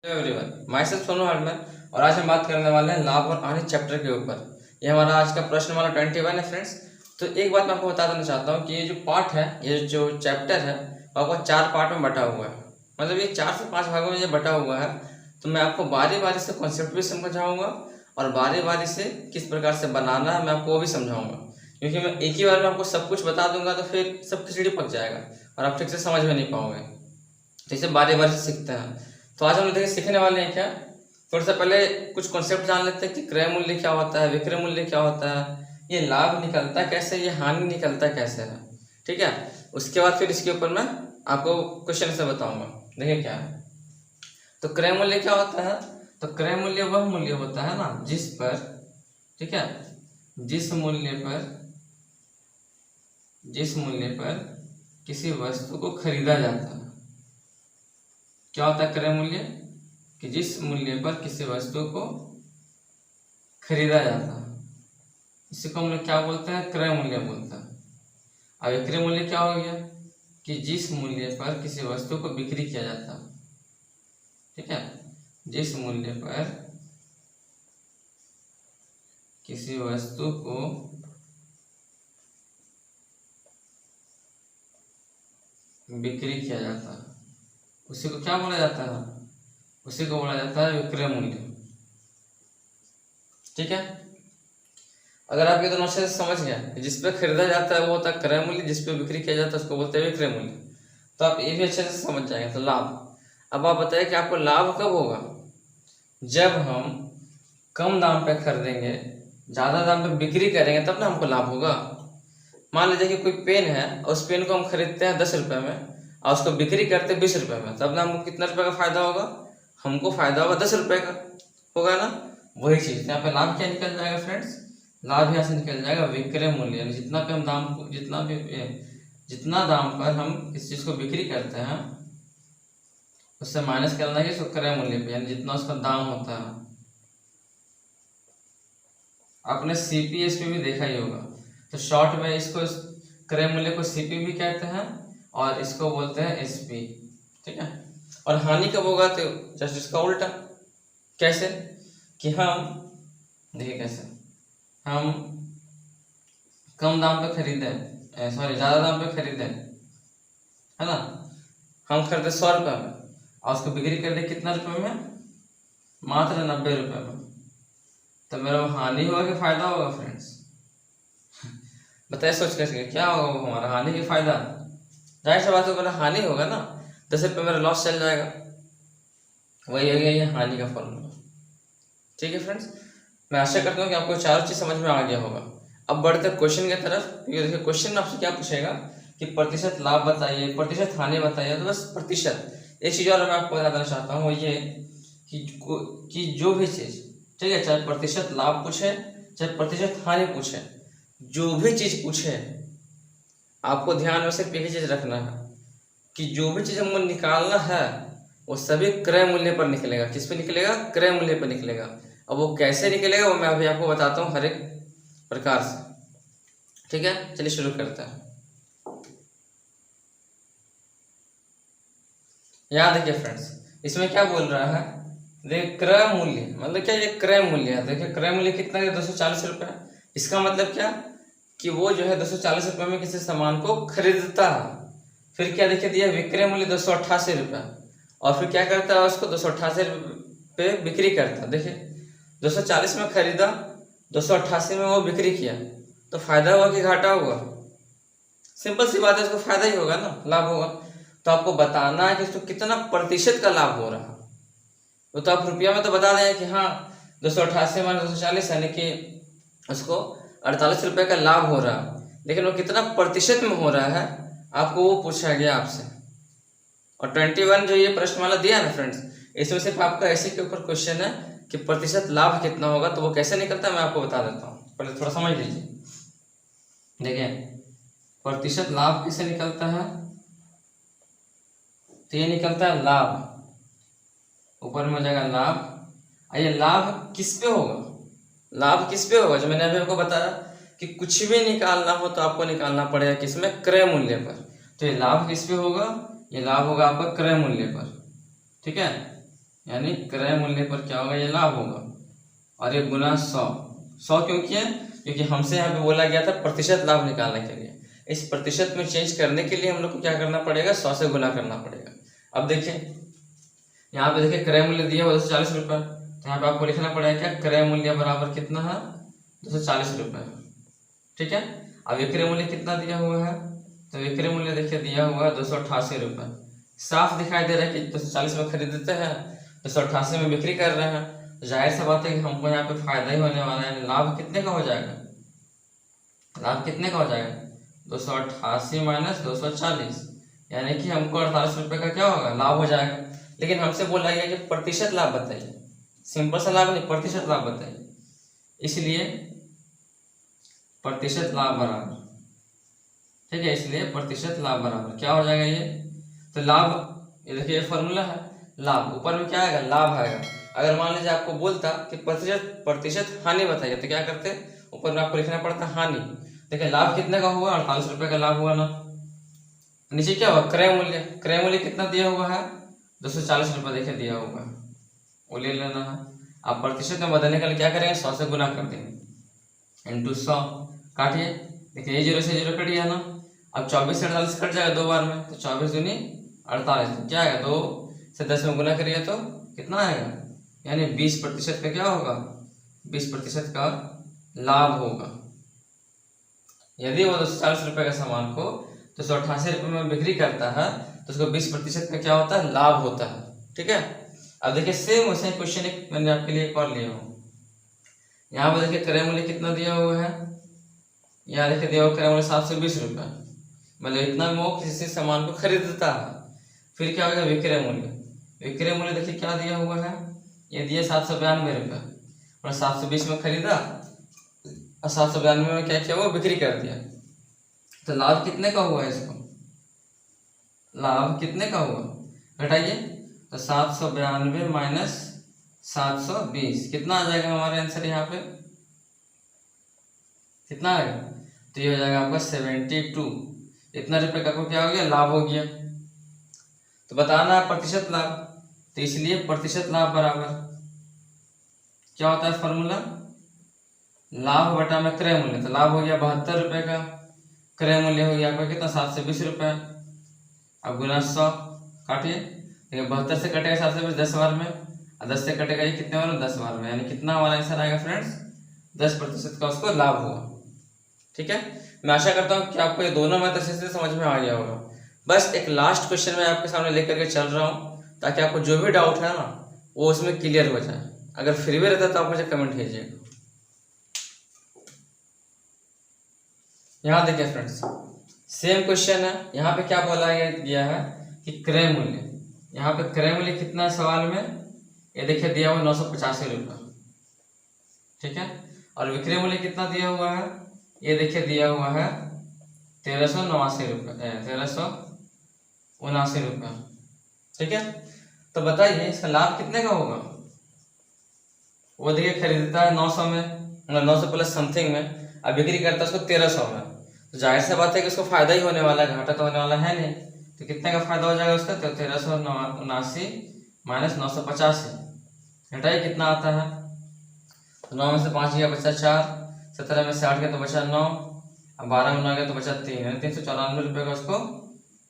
Hello everyone, myself Sonu Harman. और आज हम बात करने वाले हैं लाभ और हानि चैप्टर के ऊपर। ये हमारा आज का प्रश्न वाला 21 है फ्रेंड्स। तो एक बात मैं आपको बता देना चाहता हूँ कि ये जो पार्ट है, ये जो चैप्टर है, वो आपको 4 पार्ट में बटा हुआ है। मतलब ये 4 से 5 भागों में ये बटा हुआ है। तो मैं आपको बारी बारी से कॉन्सेप्ट भी समझाऊंगा और बारी बारी से किस प्रकार से बनाना है मैं आपको वो भी समझाऊंगा। क्योंकि मैं एक ही बार में आपको सब कुछ बता दूंगा तो फिर सब खिचड़ी पक जाएगा और आप ठीक से समझ में नहीं पाओगे। तो इसे बारी बारी से सीखते हैं। तो आज हम लोग देखिए सीखने वाले हैं क्या, थोड़ा सा पहले कुछ कॉन्सेप्ट जान लेते हैं कि क्रय मूल्य क्या होता है, विक्रय मूल्य क्या होता है, ये लाभ निकलता है कैसे, ये हानि निकलता है कैसे है। ठीक है, उसके बाद फिर इसके ऊपर मैं आपको क्वेश्चन से बताऊंगा। देखिए क्या है, तो क्रय मूल्य क्या होता है। तो क्रय मूल्य वह मूल्य होता है ना जिस पर, ठीक है, जिस मूल्य पर किसी वस्तु को खरीदा जाता है। क्या होता है क्रय मूल्य, कि जिस मूल्य पर किसी वस्तु को खरीदा जाता है, इसी को हम लोग क्या बोलते हैं, क्रय मूल्य बोलते हैं। अब विक्रय मूल्य क्या हो गया, कि जिस मूल्य पर किसी वस्तु को बिक्री किया जाता है। ठीक है, जिस मूल्य पर किसी वस्तु को बिक्री किया जाता है, उसी को क्या बोला जाता है, उसी को बोला जाता है विक्रय मूल्य। ठीक है, अगर आप ये दोनों अच्छे से समझ गए, जिस पे खरीदा जाता है वो होता है क्रय मूल्य, जिस पे बिक्री किया जाता है उसको बोलते हैं विक्रय मूल्य। तो आप ये भी अच्छे से समझ जाएंगे। तो लाभ, अब आप बताइए कि आपको लाभ कब होगा, जब हम कम दाम पे खरीदेंगे, ज्यादा दाम पे बिक्री करेंगे तब ना हमको लाभ होगा। मान लीजिए कि कोई पेन है और उस पेन को हम खरीदते हैं 10 रुपए में और उसको बिक्री करते हैं 20 रुपए में, तब ना हमको कितना रुपए का फायदा होगा, हमको फायदा होगा 10 रुपए का, होगा ना। वही चीज यहाँ पे लाभ क्या निकल जाएगा फ्रेंड्स, लाभ यहाँ से निकल जाएगा विक्रय मूल्य, यानी जितना पे हम दाम, जितना दाम पर हम इस चीज को बिक्री करते हैं उससे माइनस करना है इसको क्रय मूल्य पे, यानी जितना उसका दाम होता है। आपने सीपीएस पे भी देखा ही होगा। तो शॉर्ट में इसको क्रय मूल्य को सीपी भी कहते हैं और इसको बोलते हैं एसपी। ठीक है, और हानि कब होगा, तो जस्ट इसका उल्टा। कैसे, कि हम देखिए कैसे, हम कम दाम पे खरीदे, सॉरी ज्यादा दाम पे खरीदे, है ना, हम खरीदे 100 रुपए में और उसको बिक्री कर दे कितना रुपए में, मात्र 90 रुपए में। तो मेरा हानि होगा कि फायदा होगा फ्रेंड्स, बताइए सोच कैसे, क्या होगा हमारा, हानि की फायदा। जाहिर सी बात है मेरा हानि होगा ना, 10 रुपये मेरा लॉस चल जाएगा। वही हो गया ये हानि का फॉर्मूला। ठीक है फ्रेंड्स, मैं आशा करता हूँ कि आपको चारों चीज समझ में आ गया होगा। अब बढ़ते क्वेश्चन की तरफ। ये देखिए क्वेश्चन में आपसे क्या पूछेगा कि प्रतिशत लाभ बताइए, प्रतिशत हानि बताइए। तो बस प्रतिशत, एक चीज और मैं आपको बता देना चाहता हूँ, वो ये कि जो भी चीज, ठीक है, चाहे प्रतिशत लाभ पूछे चाहे प्रतिशत हानि पूछे, जो भी चीज पूछे आपको ध्यान में सिर्फ एक ही चीज रखना है कि जो भी चीज हमको निकालना है वो सभी क्रय मूल्य पर निकलेगा। किस पे निकलेगा, क्रय मूल्य पर निकलेगा। अब वो कैसे निकलेगा वो मैं अभी आपको बताता हूँ हर एक प्रकार से। ठीक है, चलिए शुरू करते हैं। यहाँ देखिए फ्रेंड्स, इसमें क्या बोल रहा है, देखिए क्रय मूल्य मतलब क्या, ये क्रय मूल्य है। देखिए क्रय मूल्य कितना है, 240 रुपये। इसका मतलब क्या, कि वो जो है 240 रुपये में किसी सामान को खरीदता है। फिर क्या देखिए दिया, विक्रय मूल्य 288 रुपये, और फिर क्या करता है, उसको 288 पे बिक्री करता है। देखिए 240 में खरीदा, 288 में वो बिक्री किया, तो फायदा हुआ कि घाटा हुआ, सिंपल सी बात है, उसको फायदा ही होगा ना, लाभ होगा। तो आपको बताना है कि उसको कितना प्रतिशत का लाभ हो रहा है। तो आप रुपया में तो बता दें कि हाँ 288 माइनस 240 यानी कि उसको 48 रुपये का लाभ हो रहा है, लेकिन वो कितना प्रतिशत में हो रहा है आपको वो पूछा गया आपसे। और 21 जो ये प्रश्नमाला दिया ना फ्रेंड्स, इसमें सिर्फ आपका ऐसे के ऊपर क्वेश्चन है कि प्रतिशत लाभ कितना होगा। तो वो कैसे निकलता है मैं आपको बता देता हूँ, पहले थोड़ा समझ लीजिए। देखिए प्रतिशत लाभ किसे निकलता है, तो ये निकलता है लाभ, ऊपर में हो जाएगा लाभ। आइए लाभ किस पे होगा, लाभ किस पे होगा, जो मैंने अभी आपको बताया कि कुछ भी निकालना हो तो आपको निकालना पड़ेगा किसमें, क्रय मूल्य पर। तो ये लाभ किस पे होगा, ये लाभ होगा आपका क्रय मूल्य पर। ठीक है, यानी क्रय मूल्य पर क्या होगा, ये लाभ होगा। और ये गुना 100 क्यों किया, क्योंकि हमसे यहाँ पे बोला गया था प्रतिशत लाभ निकालने के लिए। इस प्रतिशत में चेंज करने के लिए हम लोग को क्या करना पड़ेगा, 100 से गुना करना पड़ेगा। अब देखिए यहाँ पे देखिए क्रय मूल्य दिया हुआ 240 रुपये, तो यहाँ पे आपको लिखना पड़ेगा क्या, क्रय मूल्य बराबर कितना है, 240 रुपये। ठीक है। अब विक्रय मूल्य कितना दिया हुआ है, तो विक्रय मूल्य देखिए दिया हुआ है 288 रुपये। साफ दिखाई दे रहा है कि 240 में खरीदते हैं, 288 में बिक्री कर रहे हैं, तो जाहिर सा बात है कि हमको यहाँ पे फायदा ही होने वाला है। लाभ कितने का हो जाएगा, लाभ कितने का हो जाएगा, 288 माइनस 240, यानी कि हमको 48 रुपये का क्या होगा, लाभ हो जाएगा। लेकिन हमसे बोला गया कि प्रतिशत लाभ बताइए, सिंपल सा लाभ नहीं, प्रतिशत लाभ बताइए। इसलिए प्रतिशत लाभ बराबर, ठीक है, इसलिए प्रतिशत लाभ बराबर क्या हो जाएगा, ये तो लाभ, ये देखिए फॉर्मूला है, लाभ ऊपर में क्या आएगा, लाभ आएगा। अगर मान लीजिए आपको बोलता कि प्रतिशत हानि बताइए, तो क्या करते, ऊपर में आपको लिखना पड़ता हानि। देखिए लाभ कितने का हुआ, 48 रुपये का लाभ हुआ ना। नीचे क्या हुआ, क्रय मूल्य, क्रय मूल्य कितना दिया हुआ है, 240 रुपये देखिए दिया हुआ है, वो ले लेना है। आप प्रतिशत में बदलने के लिए क्या करेंगे, 100 से गुना कर देंगे, इंटू 100, काटिए। देखिए ये 0 से 0 कट गया ना। अब 24 से 48 कट जाएगा 2 बार में, तो 24 दूनी 48, तो क्या आएगा, 2 से 10 में गुना करिए तो कितना आएगा, यानी 20% का क्या होगा, 20% का लाभ होगा। यदि वो 240 रुपये का सामान को 288 रुपये में बिक्री करता है, तो उसको 20% का क्या होता है, लाभ होता है। ठीक है। अब देखिए सेम वैसे क्वेश्चन एक मैंने आपके लिए एक और लिया हूँ। यहाँ पर देखिए क्रय मूल्य कितना दिया हुआ है, यहाँ देखिए दिया हुआ क्रय मूल्य 720 रुपये, मतलब इतना में वो किसी सामान को खरीदता है। फिर क्या होगा, विक्रय मूल्य, विक्रय मूल्य देखिए क्या दिया हुआ है, ये दिया 792 रुपये, और 720 में खरीदा और 792 में क्या किया, वो बिक्री कर दिया। तो लाभ कितने का हुआ है, इसको लाभ कितने का हुआ, घटाइए, तो 792 माइनस 720 कितना आ जाएगा हमारे आंसर, यहाँ पे कितना आएगा, तो ये हो जाएगा आपका 72। इतना रुपये का क्या हो गया, लाभ हो गया। तो बताना है प्रतिशत लाभ, तो इसलिए प्रतिशत लाभ बराबर क्या होता है फॉर्मूला, लाभ बटा में क्रय मूल्य। तो लाभ हो गया 72 रुपये का, क्रय मूल्य हो गया आपका कितना, 720 रुपये। अब गुना 100, काटिए, देखिए 72 से कटेगा 720 10 बार में, और 10 से कटेगा ये कितने बार में, 10 बार में, यानी कितना हमारा आंसर आएगा फ्रेंड्स, 10% का उसको लाभ हुआ। ठीक है। मैं आशा करता हूँ कि आपको ये दोनों मेथड से समझ में आ गया होगा। बस एक लास्ट क्वेश्चन मैं आपके सामने लेकर के चल रहा हूँ, ताकि आपको जो भी डाउट है ना वो उसमें क्लियर हो जाए। अगर फिर भी रहता तो आप मुझे कमेंट कीजिएगा। यहाँ देखिए फ्रेंड्स, सेम क्वेश्चन है। यहाँ पे क्या बोला गया है कि क्रय मूल्य, यहाँ पे क्रय मूल्य कितना है सवाल में, ये देखिए दिया हुआ 985 रुपये। ठीक है। और विक्रय मूल्य कितना दिया हुआ है, ये देखिए दिया हुआ है 1389 रुपये, 1379 रुपये। ठीक है। तो बताइए इसका लाभ कितने का होगा। वो देखिए खरीदता है 900 में, मतलब 900 प्लस समथिंग में, अब बिक्री करता है उसको 1300 में। तो जाहिर सी बात है कि उसको फायदा ही होने वाला है, घाटा तो होने वाला है नहीं। तो कितने का फायदा हो जाएगा उसका, तो 1379 माइनस 985, घटाइए कितना आता है, तो 9 में से 5 गया बचा 4, 17 में से 8 गया तो बचा 9, अब 12 में 9 गया तो बचा 3, यानी 394 रुपये का उसको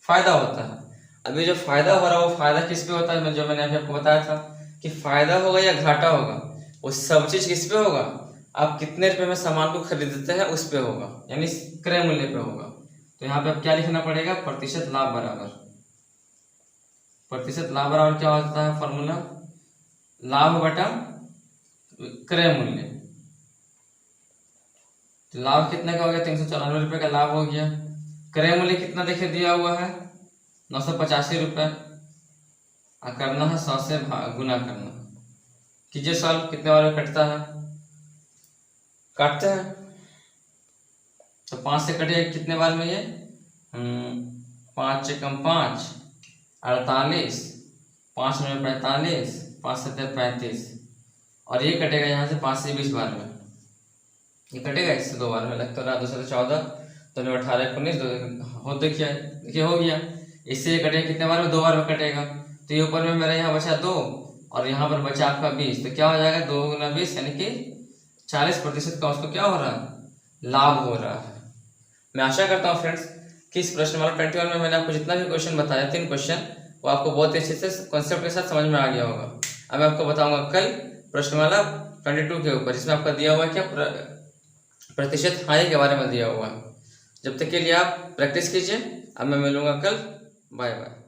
फायदा होता है। अभी जो फायदा हो रहा है वो फायदा किस पे होता है, जो मैंने अभी आपको बताया था कि फायदा होगा या घाटा होगा, वो सब चीज किस पे होगा, आप कितने रुपए में सामान को खरीदते हैं उस पे होगा, यानी क्रय मूल्य पे होगा। तो यहाँ पे अब क्या लिखना पड़ेगा, प्रतिशत लाभ बराबर, प्रतिशत लाभ बराबर क्या होता है फॉर्मूला, लाभ बटा क्रय मूल्य। तो लाभ कितने का हो गया, 394 रुपये का लाभ हो गया। क्रय मूल्य कितना देखिए दिया हुआ है 985 रुपये, और करना है 100 से गुना करना। कीजिए सॉल्व, कितने बार में कटता है, काटते हैं तो 5 से कटिए कितने बार में, ये 5 × 5 48, 5 में 45, 5 7 35, और ये कटेगा यहाँ से 5 से 20 बार में, ये कटेगा इससे 2 बार में, लगता रहा 2 से 14, 2 में 18 19 हो, देखिए हो गया। इससे ये कटेगा कितने बार में, 2 बार में कटेगा। तो ये ऊपर में मेरा यहाँ बचा 2, और यहाँ पर बचा आपका 20, तो क्या हो जाएगा 2 गुना 20 यानी कि 40% का उसको क्या हो रहा है, लाभ हो रहा है। मैं आशा करता हूँ फ्रेंड्स कि इस प्रश्नमाला 21 में मैंने आपको जितना भी क्वेश्चन बताया 3 क्वेश्चन, वो आपको बहुत ही अच्छे से कॉन्सेप्ट के साथ समझ में आ गया होगा। अब मैं आपको बताऊंगा कल प्रश्नमाला 22 के ऊपर, इसमें आपका दिया हुआ है क्या, प्रतिशत हानि के बारे में दिया हुआ है। जब तक के लिए आप प्रैक्टिस कीजिए। अब मैं मिलूंगा कल, बाय बाय।